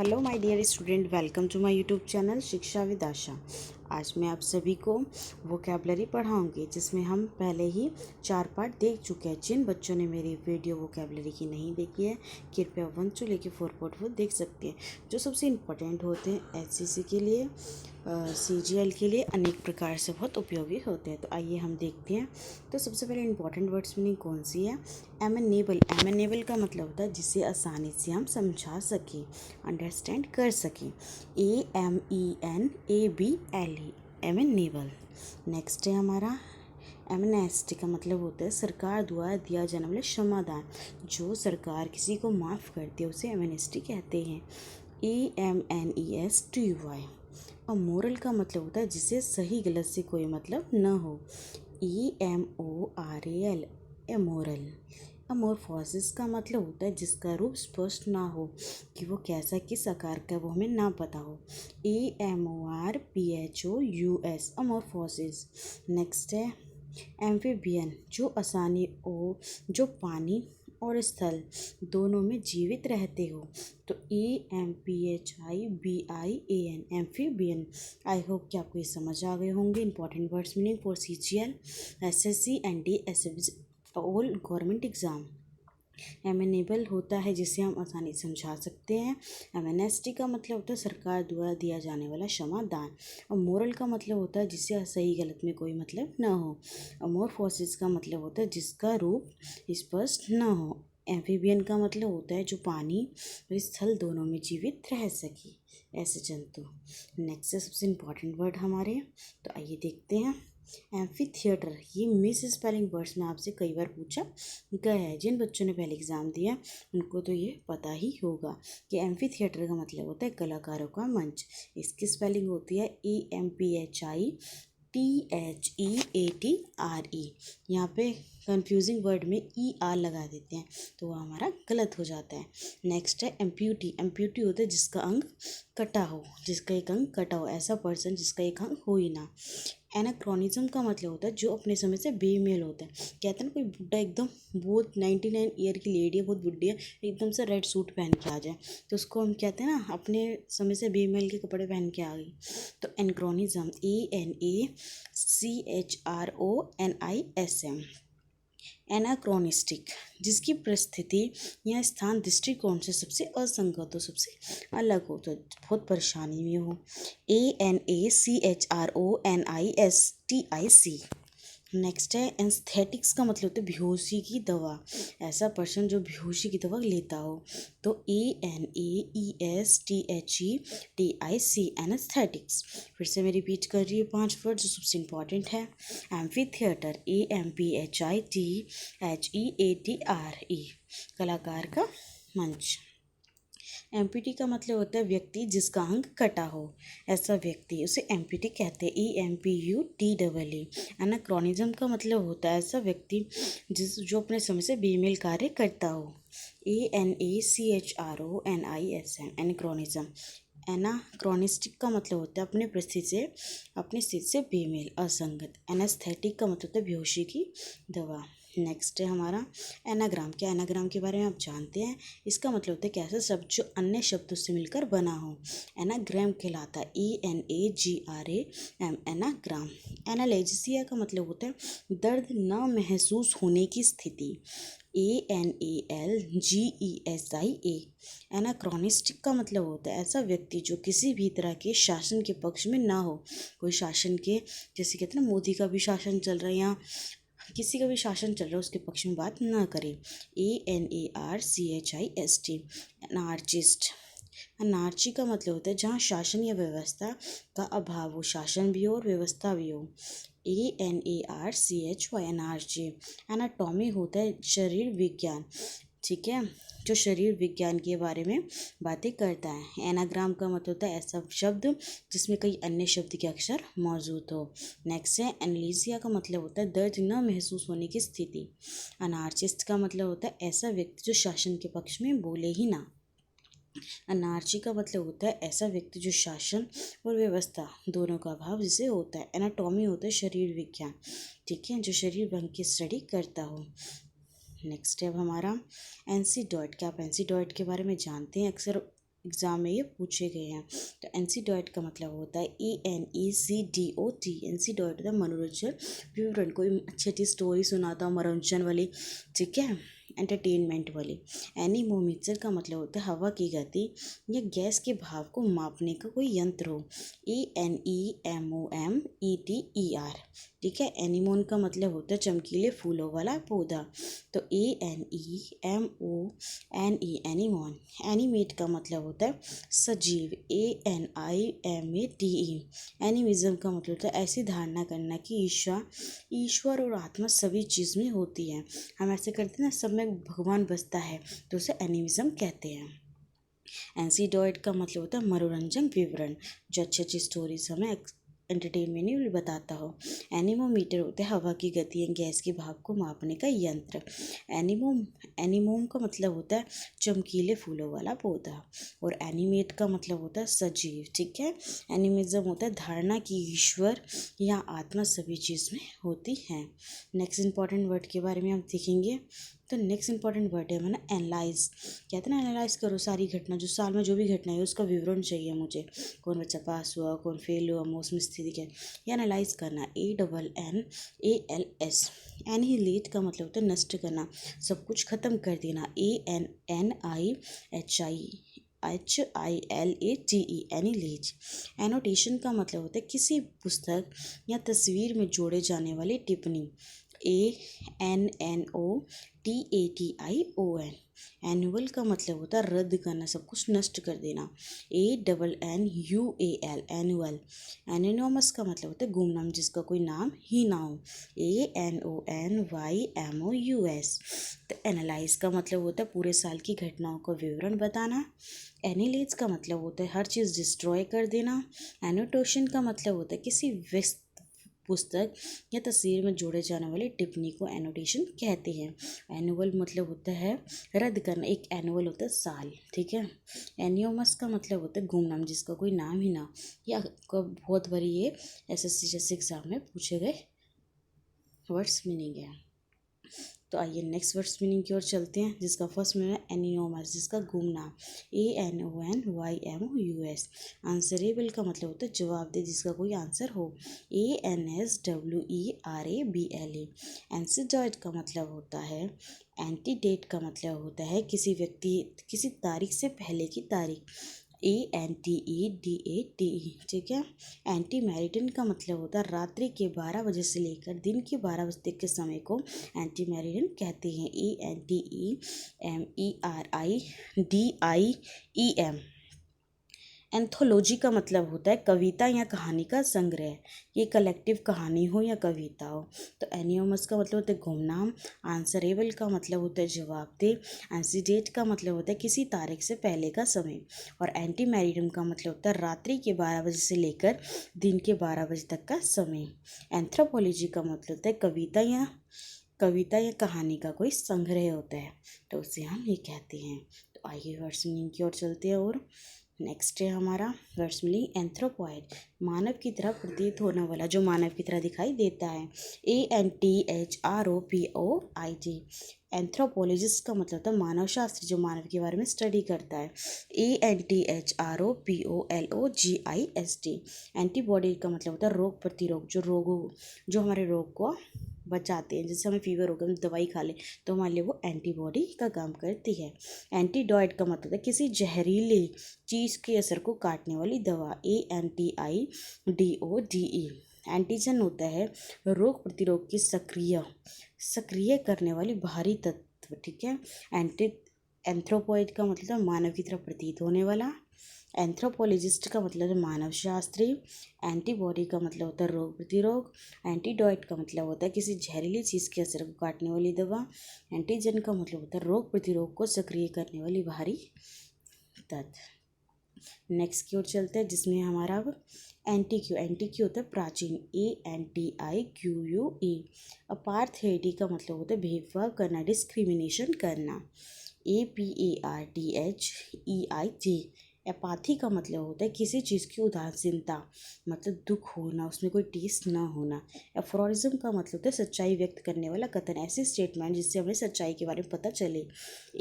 Hello my dear student, welcome to my YouTube channel Shiksha with Asha. आज मैं आप सभी को वोकैबलरी पढ़ाऊंगी, जिसमें हम पहले ही 4 पार्ट देख चुके हैं। जिन बच्चों ने मेरी वीडियो वोकैबलरी की नहीं देखी है, कृपया 1 से लेकर 4 पार्ट वो देख सकते हैं, जो सबसे इम्पोर्टेंट होते हैं एचसीसी के लिए, सीजीएल के लिए, अनेक प्रकार से बहुत उपयोगी होते हैं। तो आइए हम देखते हैं। तो सबसे पहले इंपॉर्टेंट वर्ड्स मीनिंग कौन सी है? एमेनेबल। एमेनेबल का मतलब होता है जिसे आसानी से हम समझा सकें, अंडरस्टैंड कर सकें। AMENABLE, एमेनेबल। नेक्स्ट है हमारा एमनेस्टी का मतलब होता है सरकार द्वारा दिया जाने वाला क्षमादान। जो सरकार किसी को माफ़ करती है उसे एमनेस्टी कहते हैं। AMNESTY। और मोरल का मतलब होता है जिसे सही गलत से कोई मतलब न हो। EMORAL, amoral. अमोरफोसिस का मतलब होता है जिसका रूप स्पष्ट ना हो, कि वो कैसा किस आकार का वो हमें ना पता हो। AMORPHOUS, अमोरफोसिस। नेक्स्ट है एम्फीबियन, जो आसानी हो, जो पानी और स्थल दोनों में जीवित रहते हो। तो EMPHIBIAN, एम्फीबियन। आई होप कि आपको ये समझ आ गए होंगे। Important words meaning for CGL, SSC, ND, SFC, all government exam. एमेनेबल होता है जिसे हम आसानी से समझा सकते हैं। एमनेस्टी का मतलब होता है सरकार द्वारा दिया जाने वाला क्षमादान। और मोरल का मतलब होता है जिससे सही गलत में कोई मतलब न हो। अमोरफोसिस का मतलब होता है जिसका रूप स्पष्ट न हो। एम्फीबियन का मतलब होता है जो पानी और स्थल दोनों में जीवित रह सके, ऐसे जंतु। नेक्स्ट है सबसे इम्पोर्टेंट वर्ड हमारे, तो आइए देखते हैं। एम्फी थिएटर, ये मिस स्पेलिंग वर्ड्स में आपसे कई बार पूछा गया है। जिन बच्चों ने पहले एग्ज़ाम दिया उनको तो ये पता ही होगा कि एम्फी थिएटर का मतलब होता है कलाकारों का मंच। इसकी स्पेलिंग होती है EMPHITHEATRE। यहाँ पे कंफ्यूजिंग वर्ड में ER लगा देते हैं तो वह हमारा गलत हो जाता है। नेक्स्ट है एम्प्यूटी। एम्प्यूटी होता है जिसका अंग कटा हो, जिसका एक अंग कटा हो, ऐसा पर्सन जिसका एक अंग हो ही ना। एनाक्रोनिज्म का मतलब होता है जो अपने समय से बेमेल होता है। कहते हैं ना कोई बुढ़ा एकदम, बहुत 99 ईयर की लेडी है, बहुत बुढ़ी है, एकदम से रेड सूट पहन के आ जाए तो उसको हम कहते हैं ना अपने समय से बेमेल के कपड़े पहन के आ गई। तो एनक्रोनिज्म, ANACHRONISM। एनाक्रोनिस्टिक, जिसकी परिस्थिति या स्थान दृष्टिकोण से सबसे असंगत हो, सबसे अलग हो, तो बहुत परेशानी में हो। ANACHRONISTIC। नेक्स्ट है एस्थेटिक्स का मतलब होता है बेहोशी की दवा, ऐसा पर्सन जो बेहोशी की दवा लेता हो। तो ANAESTHETIC, एस्थेटिक्स। फिर से मैं रिपीट कर रही हूँ 5 वर्ड जो सबसे इम्पॉर्टेंट है। एम्फी थिएटर, AMPHITHEATRE, कलाकार का मंच। एम्पिटी का मतलब होता है व्यक्ति जिसका अंग कटा हो, ऐसा व्यक्ति, उसे एम्पिटी कहते हैं। EMPUTEE। एनाक्रोनिज्म का मतलब होता है ऐसा व्यक्ति जो अपने समय से बेमेल कार्य करता हो। ANACHRONISM, anachronism. एनाक्रोनिस्टिक का मतलब होता है अपनी स्थिति से बेमेल, असंगत। एनास्थेटिक का मतलब होता है बेहोशी की दवा। नेक्स्ट है हमारा एनाग्राम। क्या एनाग्राम के बारे में आप जानते हैं? इसका मतलब होता है कि ऐसा शब्द जो अन्य शब्दों से मिलकर बना हो, एनाग्राम कहलाता है। ENAGRAM, anagram. एनालेजेसिया का मतलब होता है दर्द न महसूस होने की स्थिति। ANALGESIA। एनाक्रोनिस्टिक का मतलब होता है ऐसा व्यक्ति जो किसी भी तरह के शासन के पक्ष में ना हो, कोई शासन के, जैसे कहते हैं ना मोदी का भी शासन चल रहा है या किसी का भी शासन चल रहा है उसके पक्ष में बात ना करें। ANARCHIST, अनार्चिस्ट। अनार्ची का मतलब होता है जहाँ शासन या व्यवस्था का अभाव हो, शासन भी हो और व्यवस्था भी हो। ANARCHY, अनार्ची। एनाटॉमी होता है शरीर विज्ञान, ठीक है, जो शरीर विज्ञान के बारे में बातें करता है। एनाग्राम का मतलब होता है ऐसा शब्द जिसमें कई अन्य शब्द के अक्षर मौजूद हो। नेक्स्ट है एनालिसिया का मतलब होता है दर्द न महसूस होने की स्थिति। अनार्चिस्ट का मतलब होता है ऐसा व्यक्ति जो शासन के पक्ष में बोले ही ना। अनार्ची का मतलब होता है ऐसा व्यक्ति जो शासन और व्यवस्था दोनों का अभाव जिसे होता है। एनाटॉमी होता है शरीर विज्ञान, ठीक है, जो शरीर भंग की स्टडी करता हो। नेक्स्ट है अब हमारा एंसीडॉट। क्या आप एंसीडॉट के बारे में जानते हैं? अक्सर एग्ज़ाम में ये पूछे गए हैं। तो एनसीडॉट का मतलब होता है ENECDOT। एनसीडॉट होता है मनोरंजन विवरण, कोई अच्छी अच्छी स्टोरी सुनाता हो मनोरंजन वाली, ठीक है, एंटरटेनमेंट वाली। एनीमोमीटर का मतलब होता है हवा की गति या गैस के भाव को मापने का कोई यंत्र हो। ANEMOMETER, ठीक है। एनीमोन का मतलब होता है चमकीले फूलों वाला पौधा। तो ANEMONE एनीमोन। एनिमेट का मतलब होता है सजीव। ANIMATE एनिमिज्म का मतलब होता है ऐसी धारणा करना कि ईश्वर और आत्मा सभी चीज़ में होती है। हम ऐसे करते हैं ना, सब में भगवान बसता है, तो उसे एनिमिज्म कहते हैं। एनसीडॉइड का मतलब होता है मनोरंजन विवरण, जो अच्छी अच्छी स्टोरीज हमें एंटरटेनमेंट बताता हो। एनीमोमीटर होता है हवा की गति या गैस के भाव को मापने का यंत्र। एनीमोम का मतलब होता है चमकीले फूलों वाला पौधा। और एनिमेट का मतलब होता है सजीव, ठीक है। एनिमिज्म होता है धारणा कि ईश्वर या आत्मा सभी चीज़ में होती है। नेक्स्ट इंपॉर्टेंट वर्ड के बारे में हम देखेंगे। तो नेक्स्ट इंपॉर्टेंट वर्ड है हमारा एनालाइज। कहते हैं ना, एनालाइज करो सारी घटना, जो साल में जो भी घटना है उसका विवरण चाहिए मुझे। कौन बच्चा पास हुआ, कौन फेल हुआ, मौसम स्थिति क्या, ये एनालाइज करना। ANNALS। एनिहिलेट का मतलब होता है नष्ट करना, सब कुछ खत्म कर देना। ANNIHILATE एनिलेट। एनोटेशन का मतलब होता है किसी पुस्तक या तस्वीर में जोड़े जाने वाली टिप्पणी। ANNOTATION। एनुअल का मतलब होता है रद्द करना, सब कुछ नष्ट कर देना। ANNUAL annual. एनोनिमस का मतलब होता है गुमनाम, जिसका कोई नाम ही ना हो। ANONYMOUS। तो एनालाइज का मतलब होता है पूरे साल की घटनाओं का विवरण बताना। एनिलेज का मतलब होता है हर चीज़ डिस्ट्रॉय कर देना। एनोटेशन का मतलब होता है किसी पुस्तक या तस्वीर में जोड़े जाने वाली टिप्पणी को एनोटेशन कहते हैं। एनुअल मतलब होता है रद्द करना, एक एनुअल होता है साल, ठीक है। एनियोमस का मतलब होता है गुमनाम, जिसका कोई नाम ही ना, या बहुत बारी ये SSC जैसे एग्जाम में पूछे गए वर्ड्स मीनिंग है। तो आइए नेक्स्ट वर्ड्स मीनिंग की ओर चलते हैं, जिसका फर्स्ट मीनिंग है एनियोमस, जिसका गुमनाम। ANONYMOUS। आंसरेबल का मतलब होता है जवाबदेह, जिसका कोई आंसर हो। ANSWERABLE। एंसीडॉइड का मतलब होता है एंटीडेट का मतलब होता है किसी व्यक्ति किसी तारीख से पहले की तारीख। ANTEDATE, ठीक है। एंटी मैरिडन का मतलब होता है रात्रि के 12 बजे से लेकर दिन के 12 बजे तक के समय को एंटी मैरिडन कहते हैं। ANTEMERIDIEM। एंथोलॉजी का मतलब होता है कविता या कहानी का संग्रह, ये कलेक्टिव कहानी हो या कविता हो। तो एनियोमस का मतलब होता है गुमनाम। आंसरेबल का मतलब होता है जवाबदेह। एंसीडेट का मतलब होता है किसी तारीख से पहले का समय। और एंटी मैरिडम का मतलब होता है रात्रि के 12 बजे से लेकर दिन के 12 बजे तक का समय। एंथ्रोपोलॉजी का मतलब होता है कविता या कहानी का कोई संग्रह होता है, तो उसे हम ये कहते हैं। तो आइए वर्ड्स मीनिंग की ओर चलते हैं। और नेक्स्ट है हमारा वर्ड्स मीनिंग एंथ्रोपॉइड, मानव की तरह प्रतीत होने वाला, जो मानव की तरह दिखाई देता है। ANTHROPOID। एंथ्रोपोलॉजिस्ट का मतलब होता है मानव शास्त्री, जो मानव के बारे में स्टडी करता है। ANTHROPOLOGIST। एंटीबॉडी का मतलब होता है रोग प्रतिरोग, जो हमारे रोग को बचाते हैं। जैसे हमें फीवर हो गया, हम दवाई खा लें तो हमारे लिए वो एंटीबॉडी का काम करती है। एंटीडॉइड का मतलब है किसी जहरीले चीज़ के असर को काटने वाली दवा। ANTIDODE। एंटीजन होता है रोग प्रतिरोग की सक्रिय करने वाली बाहरी तत्व, ठीक है। एंथ्रोपॉइड का मतलब है मानव की तरह प्रतीत होने वाला। एंथ्रोपोलॉजिस्ट का मतलब है मानव शास्त्री। एंटीबॉडी का मतलब होता है रोग प्रतिरोग। एंटीडॉइड का मतलब होता है किसी जहरीली चीज़ के असर को काटने वाली दवा। एंटीजन का मतलब होता है रोग प्रतिरोग को सक्रिय करने वाली बाहरी तत्व। नेक्स्ट की ओर चलते हैं, जिसमें हमारा अब एंटीक्यू होता है प्राचीन। ANTIQUE। अपार्थेडी का मतलब होता है भेदभाव करना, डिस्क्रिमिनेशन करना। APARTHEIT। एपाथी का मतलब होता है किसी चीज़ की उदासीनता, मतलब दुख होना, उसमें कोई टेस्ट ना होना। एफोरिज्म का मतलब होता है सच्चाई व्यक्त करने वाला कथन, ऐसी स्टेटमेंट जिससे हमें सच्चाई के बारे में पता चले।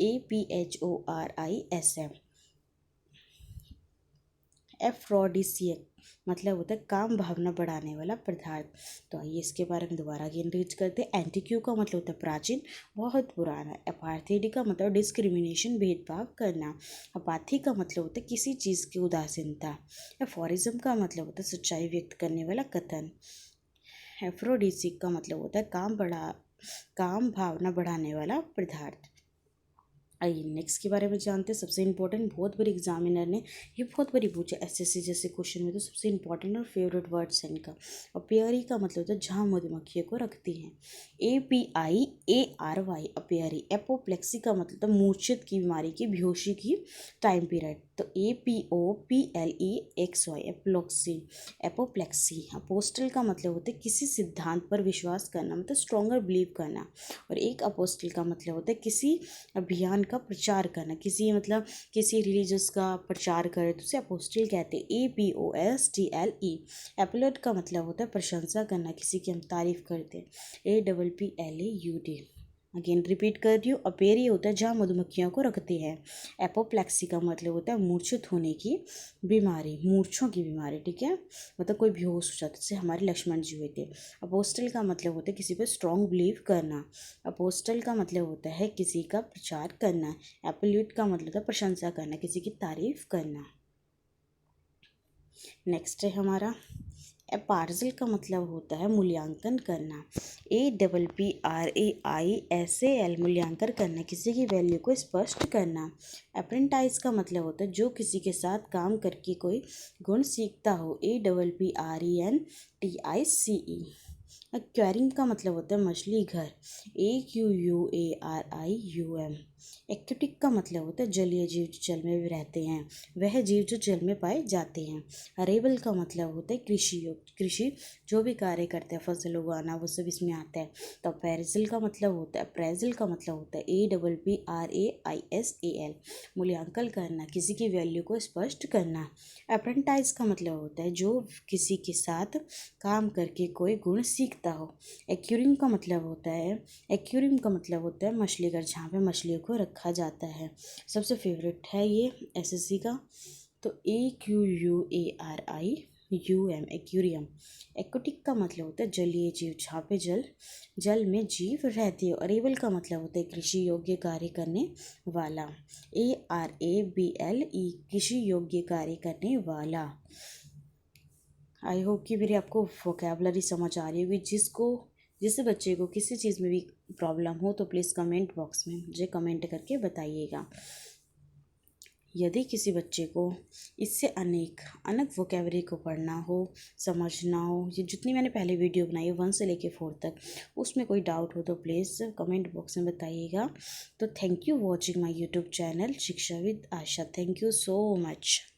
APHORISM। एफ्रोडिसियक मतलब होता है काम भावना बढ़ाने वाला पदार्थ। तो आइए इसके बारे में दोबारा अगेन रीड करते हैं। एंटिक्यू का मतलब होता है प्राचीन, बहुत पुराना। अपार्थेडी का मतलब डिस्क्रिमिनेशन, भेदभाव करना। अपाथी का मतलब होता है किसी चीज़ की उदासीनता। एफोरिज्म का मतलब होता है सच्चाई व्यक्त करने वाला कथन। एफ्रोडिसिक का मतलब होता है काम भावना बढ़ाने वाला पदार्थ। आइए नेक्स्ट के बारे में जानते हैं। सबसे इंपॉर्टेंट, बहुत बड़ी एग्जामिनर ने ये बहुत बड़ी पूछा एसएससी जैसे क्वेश्चन में, तो सबसे इंपॉर्टेंट और फेवरेट वर्ड्स है इनका। अपियरी का मतलब होता है जहाँ मधुमक्खियों को रखती हैं। APIARY अपियरी। एपोप्लेक्सी का मतलब होता है मूर्छित की बीमारी की, बेहोशी की टाइम पीरियड। तो APOPLEXY एपोप्लेक्सी। एपोप्लेक्सी। अपोस्टल का मतलब होता है किसी सिद्धांत पर विश्वास करना, मतलब स्ट्रॉन्गर बिलीव करना। और एक अपोस्टल का मतलब होता है किसी अभियान का प्रचार करना, किसी मतलब किसी रिलीजियस का प्रचार करे तो उसे अपोस्टल कहते हैं। APOSTLE। एपोलोट का मतलब होता है प्रशंसा करना, किसी की हम तारीफ करते हैं। APPLAUD। अगेन रिपीट कर रही हूँ। अपेरी होता है जहाँ मधुमक्खियों को रखते हैं। एपोप्लेक्सी का मतलब होता है मूर्छित होने की बीमारी, मूर्छों की बीमारी, ठीक है, मतलब कोई बेहोश हो जाता है, जैसे हमारे लक्ष्मण जी हुए थे। अपोस्टल का मतलब होता है किसी पर स्ट्रॉन्ग बिलीव करना। अपोस्टल का मतलब होता है किसी का प्रचार करना। एपोल्यूट का मतलब होता है प्रशंसा करना, किसी की तारीफ करना। नेक्स्ट है हमारा अपार्जल का मतलब होता है मूल्यांकन करना। APPRAISAL मूल्यांकन करना, किसी की वैल्यू को स्पष्ट करना। अप्रेंटाइज का मतलब होता है जो किसी के साथ काम करके कोई गुण सीखता हो। APPRENTICE। एक्वेरियम का मतलब होता है मछली घर। AQUARIUM। एक्वेटिक का मतलब होता है जलीय जीव जो जल में भी रहते हैं, वह जीव जो जल में पाए जाते हैं। अरेबल का मतलब होता है कृषि जो भी कार्य करते हैं, फसल उगाना, वो सब इसमें आता है। तो अप्रेजल का मतलब होता है APPRAISAL मूल्यांकन करना, किसी की वैल्यू को स्पष्ट करना। अप्रेंटाइज का मतलब होता है जो किसी के साथ काम करके कोई गुण सीखता हो। एक्वेरियम का मतलब होता है मछली घर, जहाँ पे मछलियों को रखा जाता है। सबसे फेवरेट है ये एसएससी का। तो AQUARIUM एक्वेरियम। एक्वेटिक का मतलब होता है जलीय जीव, जहाँ पे जल में जीव रहते हो। अरेबल का मतलब होता है कृषि योग्य कार्य करने वाला। ARABLE कृषि योग्य कार्य करने वाला। आई होप कि मेरी आपको वोकेबलरी समझ आ रही होगी। जिस बच्चे को किसी चीज़ में भी प्रॉब्लम हो तो प्लीज़ कमेंट बॉक्स में मुझे कमेंट करके बताइएगा। यदि किसी बच्चे को इससे अनेक वोकेबलरी को पढ़ना हो, समझना हो, ये जितनी मैंने पहले वीडियो बनाई है 1 से लेकर 4 तक, उसमें कोई डाउट हो तो प्लीज़ कमेंट बॉक्स में बताइएगा। तो thank you watching my YouTube channel Shiksha with Asha. Thank you so much.